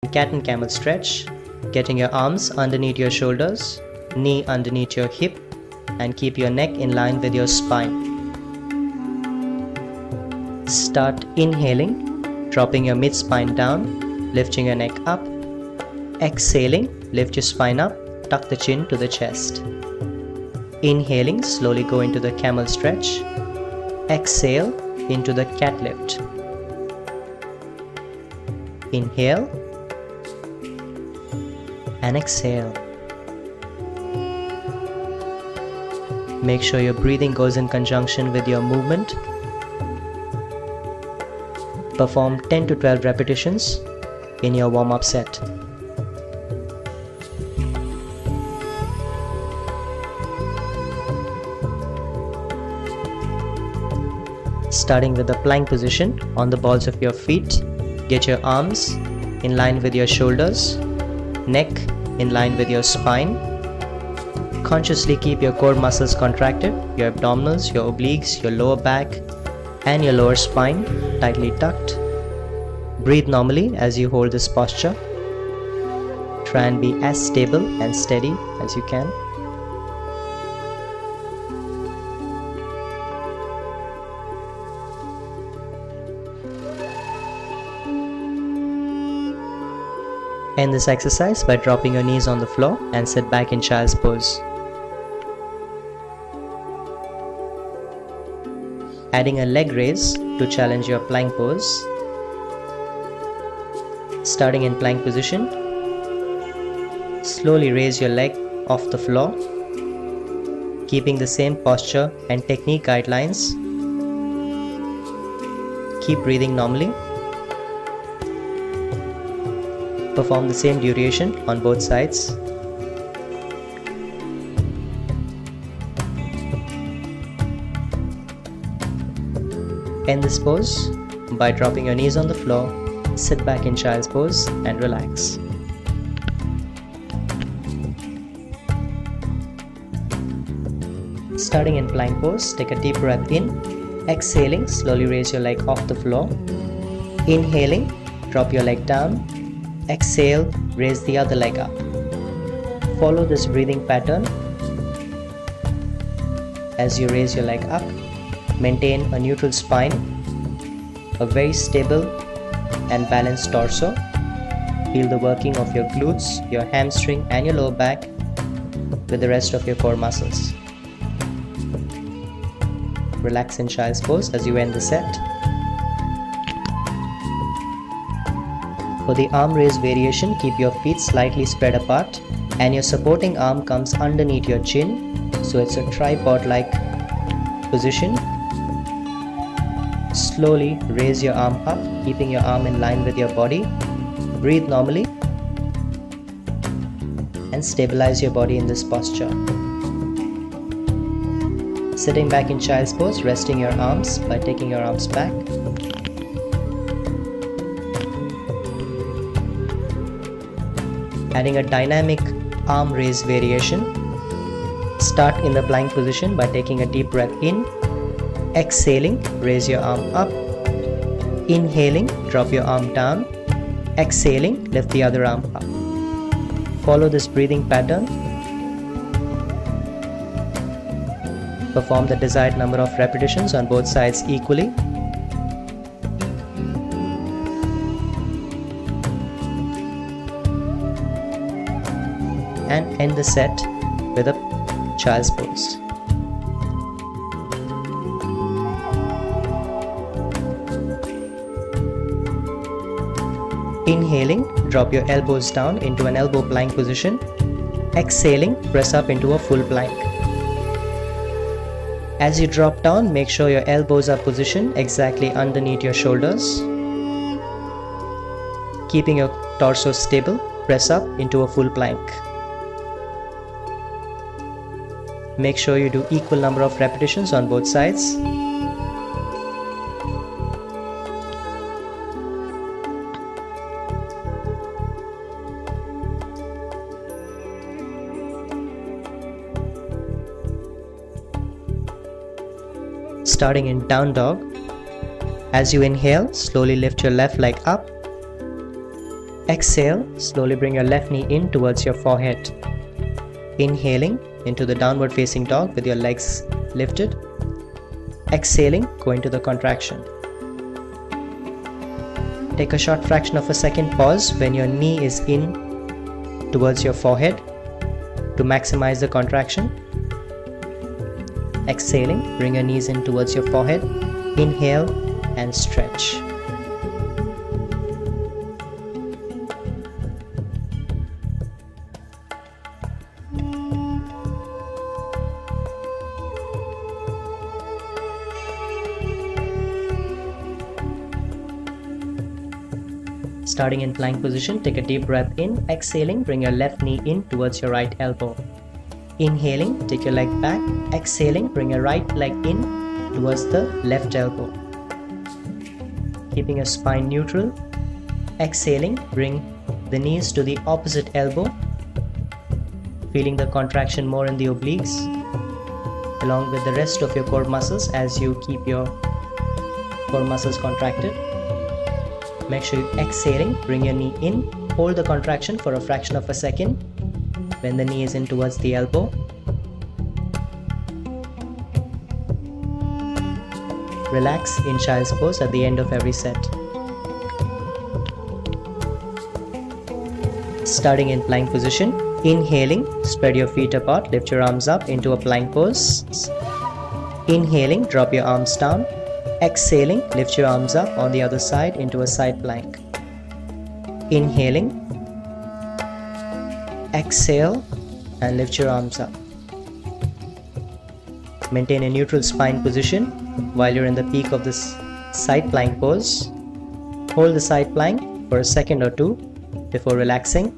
Cat and camel stretch, getting your arms underneath your shoulders, knee underneath your hip, and keep your neck in line with your spine. Start inhaling, dropping your mid-spine down, lifting your neck up. Exhaling, lift your spine up, tuck the chin to the chest. Inhaling, slowly go into the camel stretch. Exhale into the cat lift. Inhale and exhale. Make sure your breathing goes in conjunction with your movement. Perform 10 to 12 repetitions in your warm-up set. Starting with the plank position on the balls of your feet, get your arms in line with your shoulders, neck in line with your spine. Consciously keep your core muscles contracted, your abdominals, your obliques, your lower back, and your lower spine tightly tucked. Breathe normally as you hold this posture. Try and be as stable and steady as you can. End this exercise by dropping your knees on the floor and sit back in child's pose. Adding a leg raise to challenge your plank pose. Starting in plank position, slowly raise your leg off the floor, keeping the same posture and technique guidelines. Keep breathing normally. Perform the same duration on both sides. End this pose by dropping your knees on the floor, sit back in child's pose and relax. Starting in plank pose, take a deep breath in. Exhaling, slowly raise your leg off the floor. Inhaling, drop your leg down. Exhale, raise the other leg up. Follow this breathing pattern. As you raise your leg up, maintain a neutral spine, a very stable and balanced torso. Feel the working of your glutes, your hamstring and your lower back with the rest of your core muscles. Relax in child's pose as you end the set. For the arm raise variation, keep your feet slightly spread apart and your supporting arm comes underneath your chin, so it's a tripod-like position. Slowly raise your arm up, keeping your arm in line with your body. Breathe normally and stabilize your body in this posture. Sitting back in child's pose, resting your arms by taking your arms back. Adding a dynamic arm raise variation. Start in the plank position by taking a deep breath in. Exhaling, raise your arm up. Inhaling, drop your arm down. Exhaling, lift the other arm up. Follow this breathing pattern. Perform the desired number of repetitions on both sides equally. And end the set with a child's pose. Inhaling, drop your elbows down into an elbow plank position. Exhaling, press up into a full plank. As you drop down, make sure your elbows are positioned exactly underneath your shoulders. Keeping your torso stable, press up into a full plank. Make sure you do equal number of repetitions on both sides. Starting in down dog. As you inhale, slowly lift your left leg up. Exhale, slowly bring your left knee in towards your forehead. Inhaling into the downward facing dog with your legs lifted. Exhaling, go into the contraction. Take a short fraction of a second pause when your knee is in towards your forehead to maximize the contraction. Exhaling, bring your knees in towards your forehead. Inhale and stretch. Starting in plank position, take a deep breath in. Exhaling, bring your left knee in towards your right elbow. Inhaling, take your leg back. Exhaling, bring your right leg in towards the left elbow. Keeping your spine neutral. Exhaling, bring the knees to the opposite elbow. Feeling the contraction more in the obliques, along with the rest of your core muscles as you keep your core muscles contracted. Make sure you exhaling, bring your knee in, hold the contraction for a fraction of a second when the knee is in towards the elbow. Relax in child's pose at the end of every set. Starting in plank position, inhaling, spread your feet apart, lift your arms up into a plank pose. Inhaling, drop your arms down. Exhaling, lift your arms up on the other side into a side plank. Inhaling, exhale and lift your arms up. Maintain a neutral spine position while you're in the peak of this side plank pose. Hold the side plank for a second or two before relaxing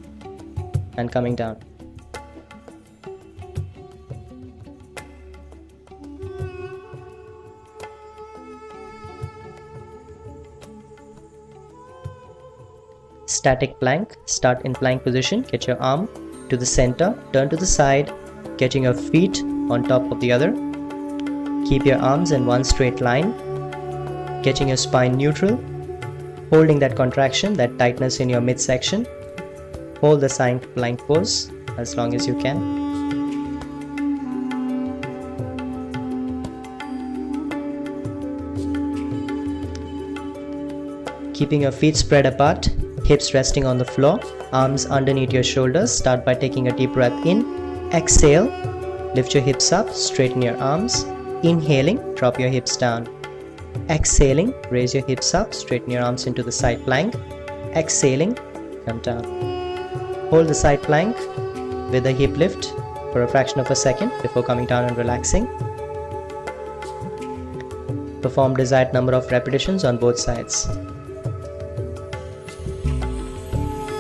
and coming down. Static plank. Start in plank position. Get your arm to the center, turn to the side, getting your feet on top of the other. Keep your arms in one straight line, getting your spine neutral, holding that contraction, that tightness in your midsection. Hold the side plank pose as long as you can. Keeping your feet spread apart, hips resting on the floor, arms underneath your shoulders. Start by taking a deep breath in. Exhale, lift your hips up, straighten your arms. Inhaling, drop your hips down. Exhaling, raise your hips up, straighten your arms into the side plank. Exhaling, come down. Hold the side plank with a hip lift for a fraction of a second before coming down and relaxing. Perform desired number of repetitions on both sides.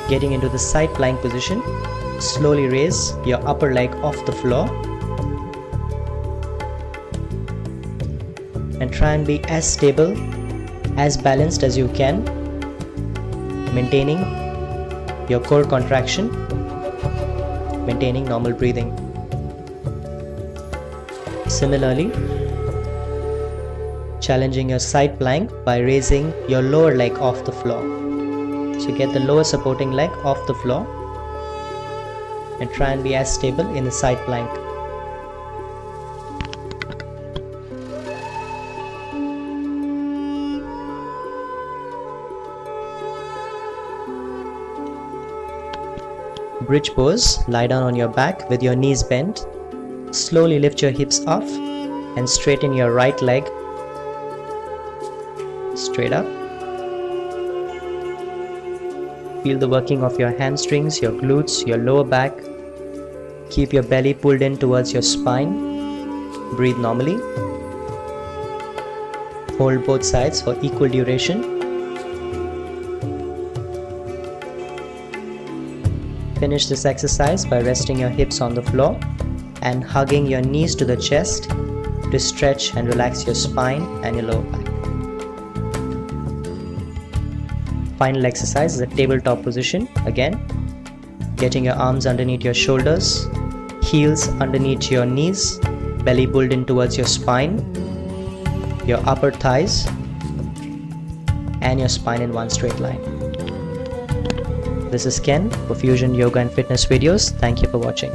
Getting into the side plank position, slowly raise your upper leg off the floor and try and be as stable, as balanced as you can, maintaining your core contraction, maintaining normal breathing. Similarly, challenging your side plank by raising your lower leg off the floor. So get the lower supporting leg off the floor and try and be as stable in the side plank. Bridge pose, lie down on your back with your knees bent. Slowly lift your hips off and straighten your right leg straight up. Feel the working of your hamstrings, your glutes, your lower back. Keep your belly pulled in towards your spine. Breathe normally. Hold both sides for equal duration. Finish this exercise by resting your hips on the floor and hugging your knees to the chest to stretch and relax your spine and your lower back. Final exercise is a tabletop position. Again, getting your arms underneath your shoulders, heels underneath your knees, belly pulled in towards your spine, your upper thighs, and your spine in one straight line. This is Ken for Fusion Yoga and Fitness videos. Thank you for watching.